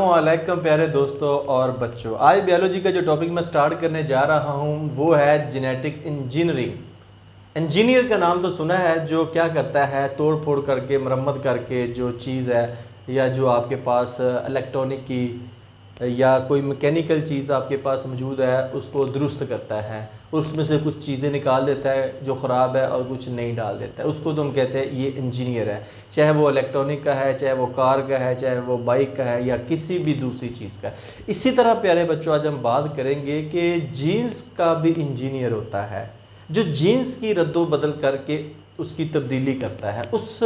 वालेकुम प्यारे दोस्तों और बच्चों। आज बायोलॉजी का जो टॉपिक मैं स्टार्ट करने जा रहा हूँ वो है जेनेटिक इंजीनियरिंग। इंजीनियर का नाम तो सुना है, जो क्या करता है, तोड़ फोड़ करके, मरम्मत करके जो चीज़ है या जो आपके पास इलेक्ट्रॉनिक की या कोई मैकेनिकल चीज़ आपके पास मौजूद है उसको दुरुस्त करता है, उसमें से कुछ चीज़ें निकाल देता है जो ख़राब है और कुछ नई डाल देता है, उसको तो हम कहते हैं ये इंजीनियर है। चाहे वो इलेक्ट्रॉनिक का है, चाहे वो कार का है, चाहे वो बाइक का है या किसी भी दूसरी चीज़ का है। इसी तरह प्यारे बच्चों आज हम बात करेंगे कि जीन्स का भी इंजीनियर होता है, जो जीन्स की रद्दो बदल करके उसकी तब्दीली करता है, उस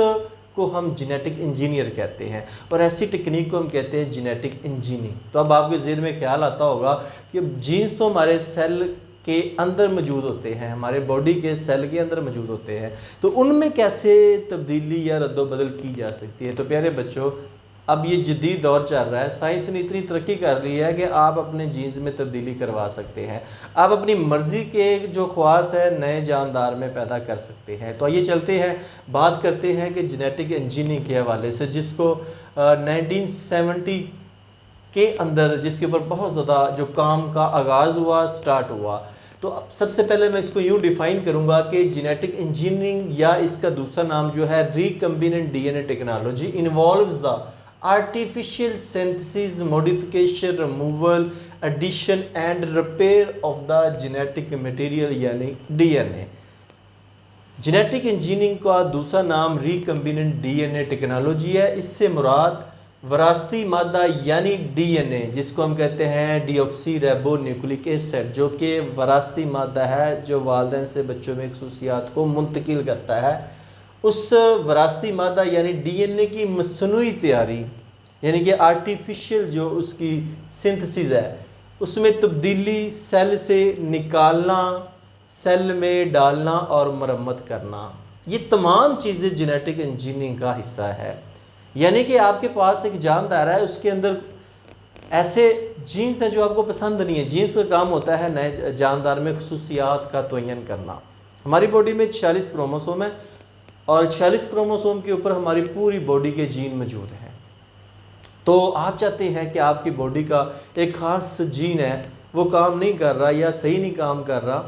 को हम जेनेटिक इंजीनियर कहते हैं। और ऐसी टेक्निक को हम कहते हैं जेनेटिक इंजीनियरिंग। तो अब आपके ज़हन में ख्याल आता होगा कि जीन्स तो हमारे सेल के अंदर मौजूद होते हैं, हमारे बॉडी के सेल के अंदर मौजूद होते हैं, तो उनमें कैसे तब्दीली या रद्दोबदल की जा सकती है। तो प्यारे बच्चों, अब ये जदीद दौर चल रहा है, साइंस ने इतनी तरक्की कर ली है कि आप अपने जीन्स में तब्दीली करवा सकते हैं, आप अपनी मर्ज़ी के जो ख्वास है नए जानदार में पैदा कर सकते हैं। तो आइए चलते हैं, बात करते हैं कि जेनेटिक इंजीनियरिंग के हवाले से, जिसको 1970 के अंदर जिसके ऊपर बहुत ज़्यादा जो काम का आगाज़ हुआ, स्टार्ट हुआ। तो अब सबसे पहले मैं इसको यूँ डिफ़ाइन करूँगा कि जेनेटिक इंजीनियरिंग या इसका दूसरा नाम जो है recombinant DNA technology involves the artificial synthesis, modification, removal, addition and repair of the genetic material यानी डीएनए। जेनेटिक इंजीनियरिंग का दूसरा नाम रिकम्बिनेंट डीएनए टेक्नोलॉजी है। इससे मुराद वरासती मादा यानी डीएनए, जिसको हम कहते हैं डीऑक्सी रेबो न्यूक्लिक एसिड, जो कि वरासती मादा है जो वालिदैन से बच्चों में खसूसियात को मुंतकिल करता है, उस वरासती मादा यानी डीएनए की मसनूई तैयारी यानी कि आर्टिफिशियल जो उसकी सिंथेसिस है, उसमें तब्दीली, सेल से निकालना, सेल में डालना और मरम्मत करना, ये तमाम चीज़ें जेनेटिक इंजीनियरिंग का हिस्सा है। यानी कि आपके पास एक जानदार है, उसके अंदर ऐसे जीन्स हैं जो आपको पसंद नहीं है। जीन्स का काम होता है नए जानदार में खसूसियात का तयन करना। हमारी बॉडी में 46 क्रोमोसोम है और 46 क्रोमोसोम के ऊपर हमारी पूरी बॉडी के जीन मौजूद हैं। तो आप चाहते हैं कि आपकी बॉडी का एक ख़ास जीन है वो काम नहीं कर रहा या सही नहीं काम कर रहा,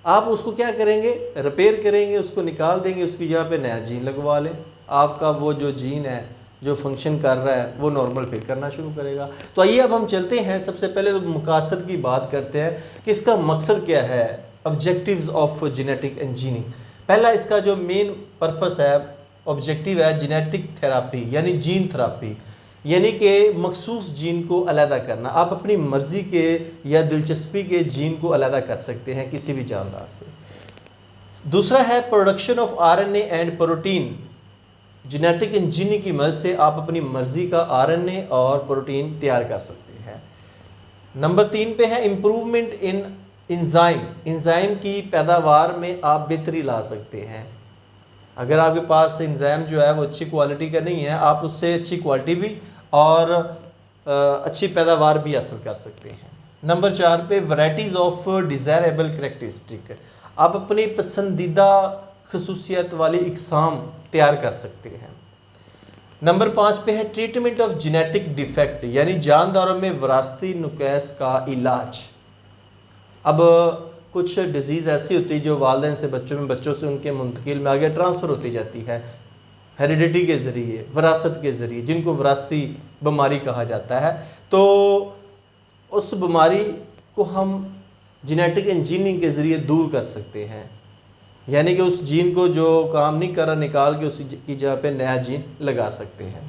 आप उसको क्या करेंगे, रिपेयर करेंगे, उसको निकाल देंगे, उसकी जगह पे नया जीन लगवा लें। आपका वो जो जीन है जो फंक्शन कर रहा है वो नॉर्मल फिर करना शुरू करेगा। तो आइए अब हम चलते हैं, सबसे पहले तो मकसद की बात करते हैं कि इसका मकसद क्या है, ऑब्जेक्टिव्स ऑफ जेनेटिक इंजीनियरिंग। पहला इसका जो मेन पर्पस है, ऑब्जेक्टिव है जेनेटिक थेरापी यानी जीन थेरापी, यानी कि मखसूस जीन को अलहदा करना। आप अपनी मर्ज़ी के या दिलचस्पी के जीन को अलहदा कर सकते हैं किसी भी जानदार से। दूसरा है production of RNA and protein. Genetic engineering की मदद से आप अपनी मर्ज़ी का आरएनए और प्रोटीन तैयार कर सकते हैं। नंबर 3 पे है इम्प्रूवमेंट इन इंजाइम। इंजाइम की पैदावार में आप बेहतरी ला सकते हैं। अगर आपके पास इंजाइम जो है वो अच्छी क्वालिटी का नहीं है, आप उससे अच्छी क्वालिटी भी और अच्छी पैदावार भी हासिल कर सकते हैं। नंबर 4 पे वैराइटीज़ ऑफ डिज़ायरेबल करैक्टरिस्टिक। आप अपनी पसंदीदा खसूसियत वाली इकसाम तैयार कर सकते हैं। नंबर 5 पे है ट्रीटमेंट ऑफ जेनेटिक डिफेक्ट, यानी जानदारों में विरासती नुकैस का इलाज। अब कुछ डिजीज़ ऐसी होती है जो वालिदैन से बच्चों में, बच्चों से उनके मुंतकिल में आगे ट्रांसफ़र होती जाती है हेरिडिटी के ज़रिए, विरासत के ज़रिए, जिनको विरासती बीमारी कहा जाता है। तो उस बीमारी को हम जेनेटिक इंजीनियरिंग के ज़रिए दूर कर सकते हैं, यानी कि उस जीन को जो काम नहीं कर रहा निकाल के उसी की जगह पे नया जीन लगा सकते हैं।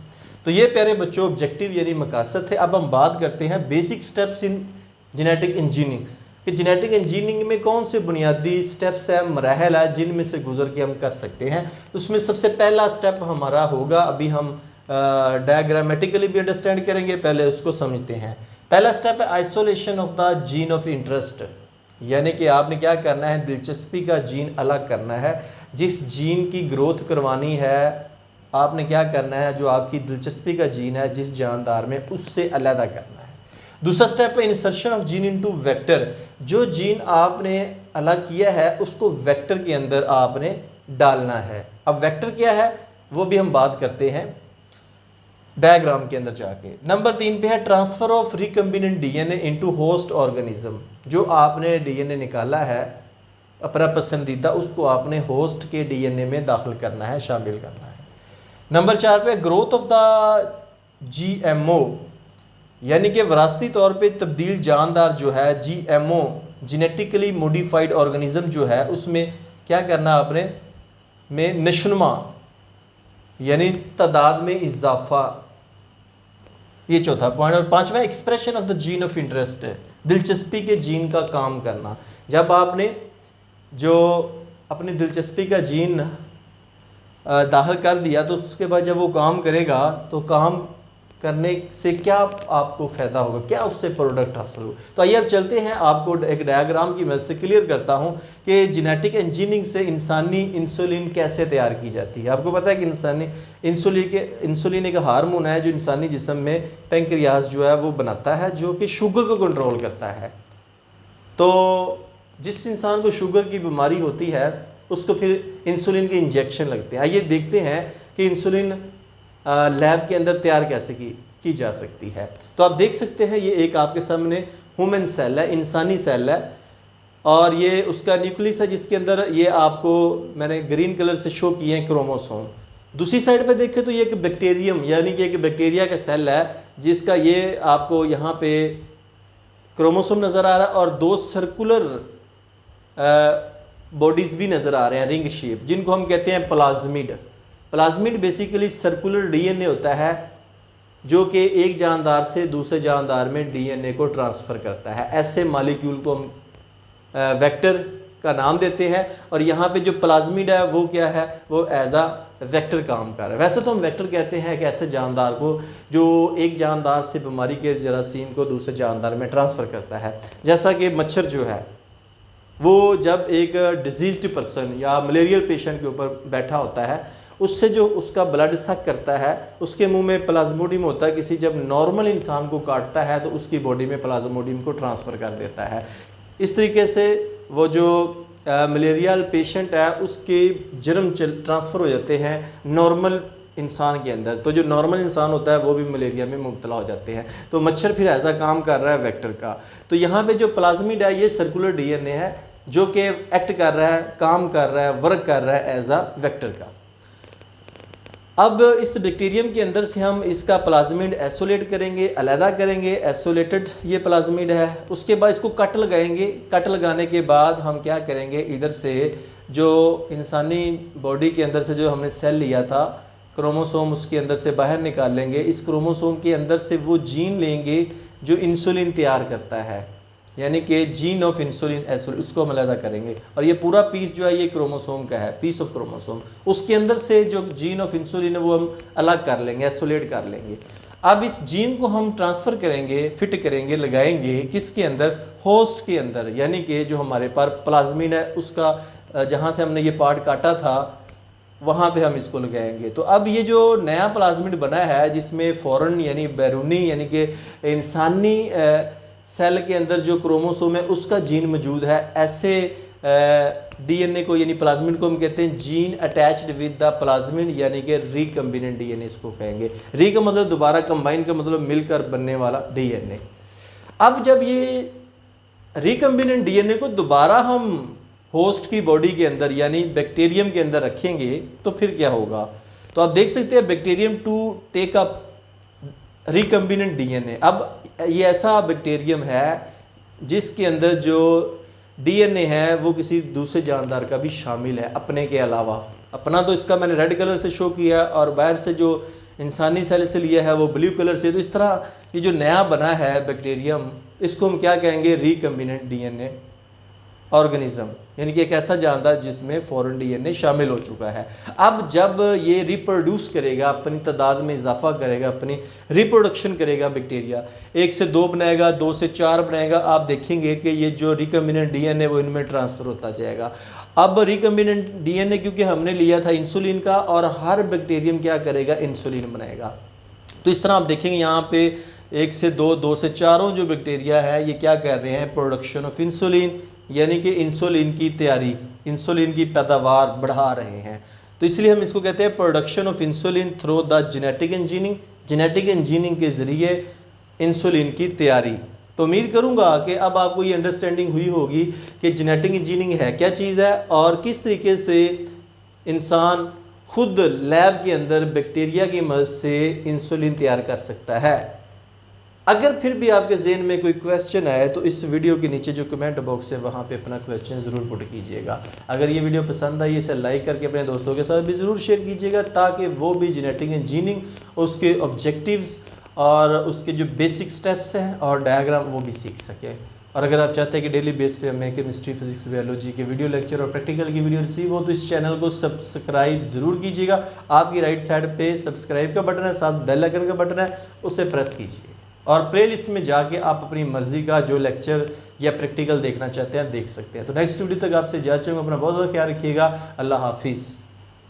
तो ये प्यारे बच्चों ऑब्जेक्टिव यानी मकसद है। अब हम बात करते हैं basic steps in genetic engineering, कि जेनेटिक इंजीनियरिंग में कौन से बुनियादी स्टेप्स है, मराहल है, जिनमें से गुजर के हम कर सकते हैं। उसमें सबसे पहला स्टेप हमारा होगा, अभी हम डायग्रामेटिकली भी अंडरस्टैंड करेंगे, पहले उसको समझते हैं। पहला स्टेप है isolation of the gene of interest, यानी कि आपने क्या करना है, दिलचस्पी का जीन अलग करना है। जिस जीन की ग्रोथ करवानी है आपने क्या करना है, जो आपकी दिलचस्पी का जीन है जिस जानदार में, उससे अलहदा करना है। दूसरा स्टेप है insertion of gene into vector. जो जीन आपने अलग किया है उसको वेक्टर के अंदर आपने डालना है। अब वेक्टर क्या है वो भी हम बात करते हैं। डायग्राम के अंदर जाके। नंबर 3 पे है transfer of recombinant DNA into host organism. जो आपने डीएनए निकाला है अपना पसंदीदा, उसको आपने होस्ट के डीएनए में दाखिल करना है, शामिल करना है। नंबर 4 पे ग्रोथ ऑफ द जीएमओ, यानी कि वरासती तौर पे तब्दील जानदार जो है जीएमओ जेनेटिकली मॉडिफाइड ऑर्गेनिज्म जो है, उसमें क्या करना आपने में नशनुमा यानी तादाद में इजाफा, ये चौथा पॉइंट। और 5वां expression of the gene of interest है, दिलचस्पी के जीन का काम करना। जब आपने जो अपनी दिलचस्पी का जीन दाखिल कर दिया तो उसके बाद जब वो काम करेगा तो काम करने से क्या आपको फ़ायदा होगा, क्या उससे प्रोडक्ट हासिल हो। तो आइए अब चलते हैं, आपको एक डायग्राम की मदद से क्लियर करता हूं कि जेनेटिक इंजीनियरिंग से इंसानी इंसुलिन कैसे तैयार की जाती है। आपको पता है कि इंसानी इंसुलिन एक हार्मोन है जो इंसानी जिस्म में पैंक्रियाज जो है वो बनाता है, जो कि शुगर को कंट्रोल करता है। तो जिस इंसान को शुगर की बीमारी होती है उसको फिर इंसुलिन के इंजेक्शन लगते हैं। आइए देखते हैं कि इंसुलिन लैब के अंदर तैयार कैसे की जा सकती है। तो आप देख सकते हैं ये एक आपके सामने ह्यूमन सेल है, इंसानी सेल है, और ये उसका न्यूक्लियस है जिसके अंदर ये आपको मैंने ग्रीन कलर से शो किए हैं क्रोमोसोम। दूसरी साइड पे देखें तो ये एक बैक्टीरियम यानी कि एक बैक्टीरिया का सेल है जिसका ये आपको यहाँ पे क्रोमोसोम नज़र आ रहा है और 2 सर्कुलर बॉडीज़ भी नज़र आ रहे हैं रिंग शेप, जिनको हम कहते हैं plasmid. Plasmid basically circular DNA होता है जो कि एक जानदार से दूसरे जानदार में डीएनए को ट्रांसफ़र करता है। ऐसे मॉलिक्यूल को हम वेक्टर का नाम देते हैं, और यहाँ पे जो प्लाज्मिड है वो क्या है, वो एज आ वेक्टर काम कर रहा है। वैसे तो हम वेक्टर कहते हैं कि ऐसे जानदार को जो एक जानदार से बीमारी के जरासीम को दूसरे जानदार में ट्रांसफ़र करता है। जैसा कि मच्छर जो है वो जब एक डिजीज्ड पर्सन या मलेरियल पेशेंट के ऊपर बैठा होता है, उससे जो उसका ब्लड सक करता है उसके मुंह में प्लाज्मोडियम होता है। किसी जब नॉर्मल इंसान को काटता है तो उसकी बॉडी में प्लाज्मोडियम को ट्रांसफ़र कर देता है। इस तरीके से वो जो मलेरियल पेशेंट है उसके जर्म ट्रांसफ़र हो जाते हैं नॉर्मल इंसान के अंदर। तो जो नॉर्मल इंसान होता है वो भी मलेरिया में मुब्तला हो जाते हैं। तो मच्छर फिर ऐसा काम कर रहा है वेक्टर का। तो यहाँ पे जो प्लाज्मिड है ये सर्कुलर डीएनए है जो कि एक्ट कर रहा है, काम कर रहा है, वर्क कर रहा है एज आ वेक्टर का। अब इस बैक्टीरियम के अंदर से हम इसका प्लाज्मिड आइसोलेट करेंगे, अलहदा करेंगे। आइसोलेटेड ये प्लाज्मिड है। उसके बाद इसको कट लगाएंगे। कट लगाने के बाद हम क्या करेंगे, इधर से जो इंसानी बॉडी के अंदर से जो हमने सेल लिया था क्रोमोसोम, उसके अंदर से बाहर निकाल लेंगे। इस क्रोमोसोम के अंदर से वो जीन लेंगे जो इंसुलिन तैयार करता है, यानी कि जीन ऑफ इंसुलिन उसको हम अलग करेंगे। और ये पूरा पीस जो है ये क्रोमोसोम का है, पीस ऑफ क्रोमोसोम। उसके अंदर से जो जीन ऑफ इंसुलिन है वो हम अलग कर लेंगे, आइसोलेट कर लेंगे। अब इस जीन को हम ट्रांसफ़र करेंगे, फिट करेंगे, लगाएंगे किसके अंदर, होस्ट के अंदर, यानी कि जो हमारे पास प्लाज्मिड है उसका जहाँ से हमने ये पार्ट काटा था वहाँ पे हम इसको लगाएंगे। तो अब ये जो नया प्लाज्मिड बना है जिसमें फॉरेन यानी बैरूनी यानी कि इंसानी सेल के अंदर जो क्रोमोसोम है उसका जीन मौजूद है। ऐसे डीएनए को यानी प्लाज्मिड को हम कहते हैं gene attached with the plasmid, यानी कि रिकम्बिनेंट डीएनए इसको कहेंगे। री का मतलब दोबारा, कंबाइन का मतलब मिलकर बनने वाला डीएनए। अब जब ये रिकम्बिनेंट डीएनए को दोबारा हम होस्ट की बॉडी के अंदर यानी बैक्टीरियम के अंदर रखेंगे तो फिर क्या होगा। तो आप देख सकते हैं bacterium to take up recombinant DNA. अब ये ऐसा बैक्टीरियम है जिसके अंदर जो डीएनए है वो किसी दूसरे जानदार का भी शामिल है अपने के अलावा। अपना तो इसका मैंने रेड कलर से शो किया और बाहर से जो इंसानी सेल से लिया है वो ब्लू कलर से। तो इस तरह ये जो नया बना है बैक्टीरियम, इसको हम क्या कहेंगे, रिकम्बिनेंट डीएनए ऑर्गेनिज्म, यानी कि एक ऐसा जानदार जिसमें फॉरेन डीएनए शामिल हो चुका है। अब जब ये रिप्रोड्यूस करेगा, अपनी तादाद में इजाफा करेगा, अपनी रिप्रोडक्शन करेगा बैक्टीरिया, 1 से 2 बनाएगा, 2 से 4 बनाएगा, आप देखेंगे कि ये जो रिकम्बिनेंट डीएनए वो इनमें ट्रांसफ़र होता जाएगा। अब रिकम्बिनेंट डीएनए क्योंकि हमने लिया था इंसुलिन का, और हर बैक्टीरियम क्या करेगा, इंसुलिन बनाएगा। तो इस तरह आप देखेंगे यहाँ पे 1 से 2, 2 से 4 जो बैक्टीरिया है ये क्या कर रहे हैं, प्रोडक्शन ऑफ इंसुलिन, यानी कि इंसुलिन की तैयारी, इंसुलिन की पैदावार बढ़ा रहे हैं। तो इसलिए हम इसको कहते हैं production of insulin through the genetic engineering. Genetic engineering के ज़रिए इंसुलिन की तैयारी। तो उम्मीद करूंगा कि अब आपको ये अंडरस्टैंडिंग हुई होगी कि जेनेटिक इंजीनियरिंग है क्या चीज़ है और किस तरीके से इंसान खुद लैब के अंदर बैक्टीरिया की मदद से इंसुलिन तैयार कर सकता है। अगर फिर भी आपके जहन में कोई क्वेश्चन आए तो इस वीडियो के नीचे जो कमेंट बॉक्स है वहाँ पे अपना क्वेश्चन ज़रूर पुट कीजिएगा। अगर ये वीडियो पसंद आई इसे लाइक करके अपने दोस्तों के साथ भी ज़रूर शेयर कीजिएगा ताकि वो भी जेनेटिक इंजीनियरिंग उसके ऑब्जेक्टिव्स और उसके जो बेसिक स्टेप्स हैं और डायग्राम वो भी सीख सकें। और अगर आप चाहते हैं कि डेली बेस पे हमें केमिस्ट्री, फिजिक्स, बायोलॉजी के वीडियो लेक्चर और प्रैक्टिकल की वीडियो रिसीव हो तो इस चैनल को सब्सक्राइब ज़रूर कीजिएगा। आपकी राइट साइड पे सब्सक्राइब का बटन है, साथ बेल आइकन का बटन है, उसे प्रेस कीजिए और प्लेलिस्ट में जाके आप अपनी मर्ज़ी का जो लेक्चर या प्रैक्टिकल देखना चाहते हैं देख सकते हैं। तो नेक्स्ट वीडियो तक आपसे इजाज़त चाहूँगा। अपना बहुत ज़्यादा ख्याल रखिएगा। अल्लाह हाफिज़।